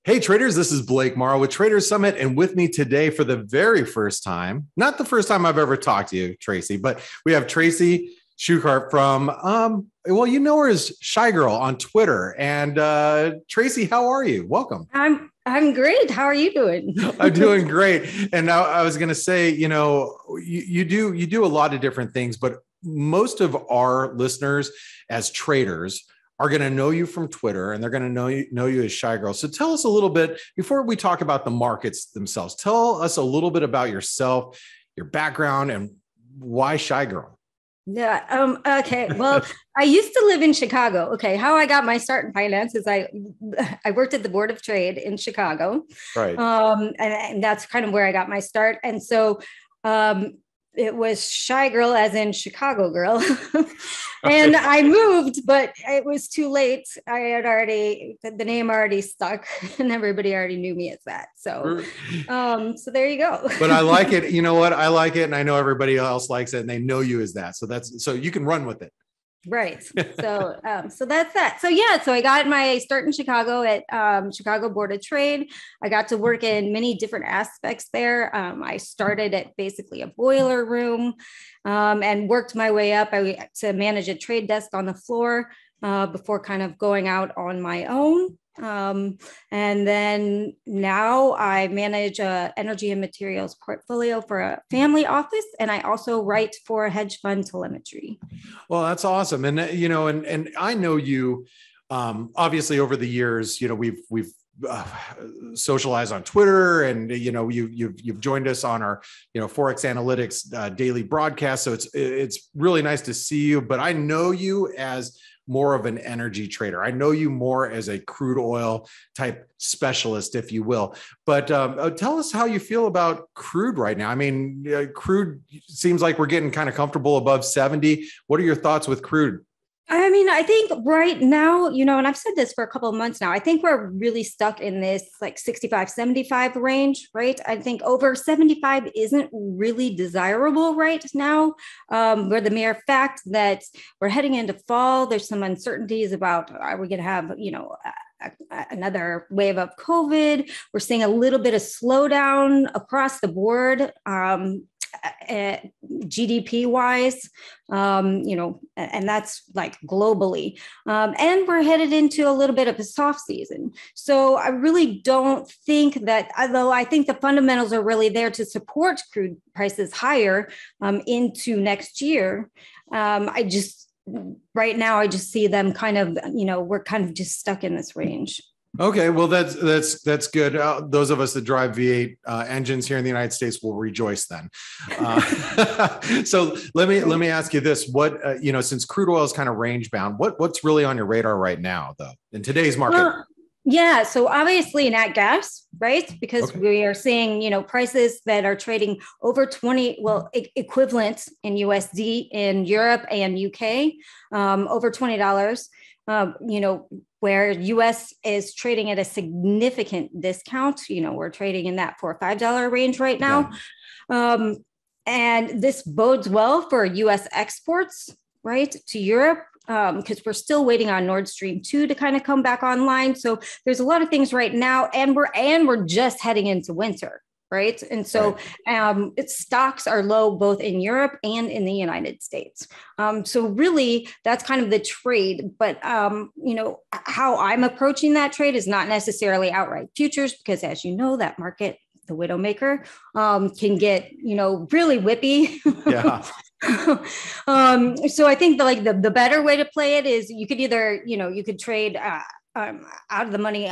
Hey traders, this is Blake Morrow with Traders Summit, and with me today for the very first time, not the first time I've ever talked to you, Tracy, but we have Tracy Shuchart from, well, you know her as Shy Girl on Twitter. And Tracy, how are you? Welcome. I'm great. How are you doing? I'm doing great. And now I was going to say, you do a lot of different things, but most of our listeners as traders are going to know you from Twitter, and they're going to know you as Shy Girl. So tell us a little bit before we talk about the markets themselves. Tell us a little bit about yourself, your background, and why Shy Girl. Yeah. Okay. Well, I used to live in Chicago. Okay. How I got my start in finance is I worked at the Board of Trade in Chicago. Right. And that's kind of where I got my start. And so it was Shy Girl as in Chicago girl. And I moved, but it was too late. I had the name already stuck and everybody already knew me as that. So there you go. But I like it. You know what? I like it. And I know everybody else likes it and they know you as that. So you can run with it. Right. So that's that. So I got my start in Chicago at Chicago Board of Trade. I got to work in many different aspects there. I started at basically a boiler room and worked my way up to manage a trade desk on the floor before kind of going out on my own. And then now I manage a energy and materials portfolio for a family office, and I also write for hedge fund telemetry. Well, that's awesome. And and I know you obviously over the years, we've socialized on Twitter, and you've joined us on our Forex Analytics daily broadcast. So it's really nice to see you. But I know you as more of an energy trader. I know you more as a crude oil type specialist, if you will. But tell us how you feel about crude right now. I mean, crude seems like we're getting kind of comfortable above 70. What are your thoughts with crude? I mean, I think right now, and I've said this for a couple of months now, I think we're really stuck in this like 65, 75 range, right? I think over 75 isn't really desirable right now. Where the mere fact that we're heading into fall, there's some uncertainties about are we going to have, another wave of COVID. We're seeing a little bit of slowdown across the board. GDP wise, and that's like globally. And we're headed into a little bit of a soft season. So I really don't think that, although I think the fundamentals are really there to support crude prices higher into next year, right now, I just see them kind of, we're kind of just stuck in this range. Okay, well that's good. Those of us that drive V8 engines here in the United States will rejoice then. So let me ask you this: what since crude oil is kind of range bound, what's really on your radar right now, though, in today's market? Yeah, so obviously nat gas, right? Because we are seeing, prices that are trading over 20, equivalent in USD in Europe and UK, over $20. Where US is trading at a significant discount. We're trading in that $4 or $5 range right now. Yeah. And this bodes well for US exports, right, to Europe, because we're still waiting on Nord Stream 2 to kind of come back online. So there's a lot of things right now, and we're just heading into winter. Right. And so stocks are low both in Europe and in the United States. So really, that's kind of the trade. But, how I'm approaching that trade is not necessarily outright futures, because as you know, that market, the Widowmaker, can get, really whippy. Yeah. So I think the better way to play it is you could either, you could trade out of the money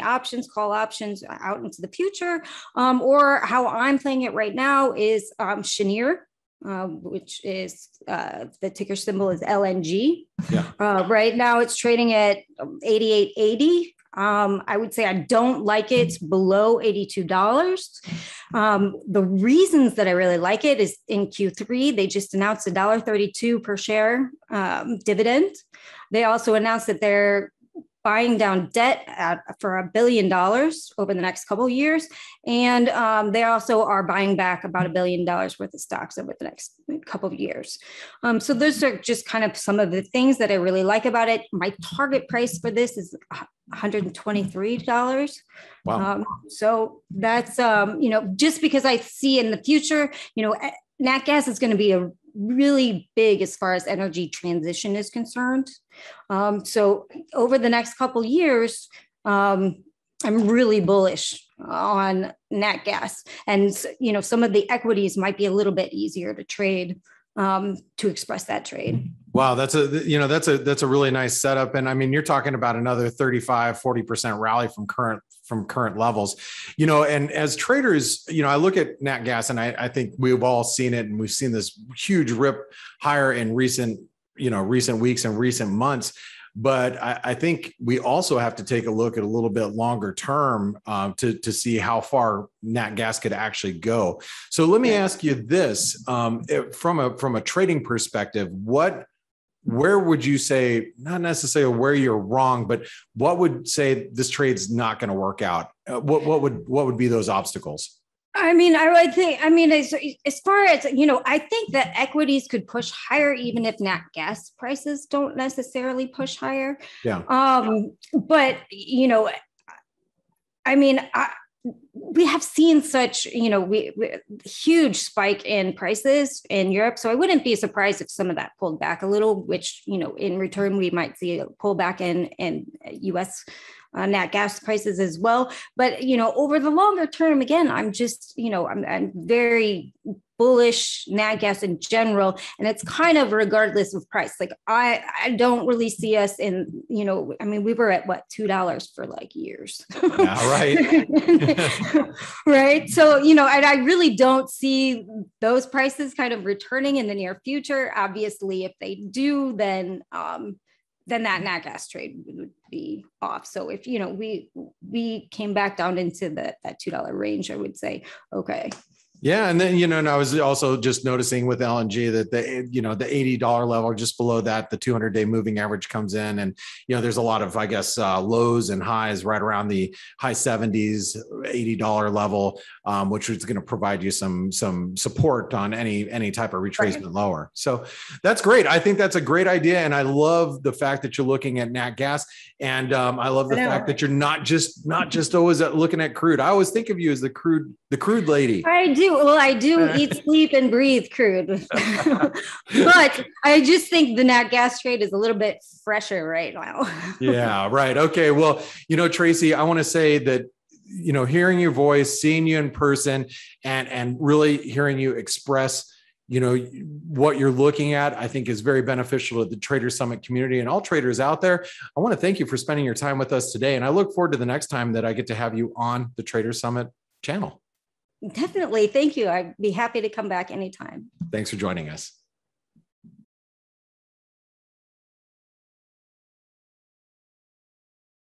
options, call options out into the future, or how I'm playing it right now is Cheniere, which is the ticker symbol is LNG. Yeah. Right now it's trading at 88.80. I would say I don't like it below $82. The reasons that I really like it is in Q3, they just announced $1.32 per share dividend. They also announced that they're buying down debt for $1 billion over the next couple of years. And they also are buying back about $1 billion worth of stocks over the next couple of years. So those are just kind of some of the things that I really like about it. My target price for this is $123. Wow. So that's, just because I see in the future, nat gas is going to be a really big as far as energy transition is concerned. So over the next couple of years, I'm really bullish on nat gas, and some of the equities might be a little bit easier to trade, to express that trade. Wow, that's a really nice setup. And I mean, you're talking about another 35-40% rally from current levels, and as traders, I look at nat gas and I think we've all seen it, and we've seen this huge rip higher in recent weeks and recent months. But I think we also have to take a look at a little bit longer term to see how far nat gas could actually go. So let me ask you this, from a trading perspective, where would you say, not necessarily where you're wrong, but what would say this trade's not going to work out? What would be those obstacles? I mean, as far as, I think that equities could push higher, even if nat gas prices don't necessarily push higher. Yeah. But, we have seen such, huge spike in prices in Europe. So I wouldn't be surprised if some of that pulled back a little, which, in return, we might see a pullback in US nat gas prices as well. But, over the longer term, again, I'm just, I'm very bullish nat gas in general. And it's kind of regardless of price. Like I don't really see us in, we were at $2 for like years. Yeah, right. Right. So, and I really don't see those prices kind of returning in the near future. Obviously, if they do, then that nat gas trade would be off. So if, we came back down into that $2 range, I would say, okay. Yeah. And then, and I was also just noticing with LNG that the $80 level, just below that, the 200-day moving average comes in. And, there's a lot of, I guess, lows and highs right around the high 70s, $80 level, which is going to provide you some support on any type of retracement lower. So that's great. I think that's a great idea. And I love the fact that you're looking at nat gas. And I love the fact that you're not just always looking at crude. I always think of you as the crude lady. I do. Well, I do eat, sleep, and breathe crude. But I just think the nat gas trade is a little bit fresher right now. Yeah, right. Okay. Well, Tracy, I want to say that, hearing your voice, seeing you in person, and really hearing you express, what you're looking at, I think is very beneficial to the Trader Summit community and all traders out there. I want to thank you for spending your time with us today. And I look forward to the next time that I get to have you on the Trader Summit channel. Definitely. Thank you. I'd be happy to come back anytime. Thanks for joining us.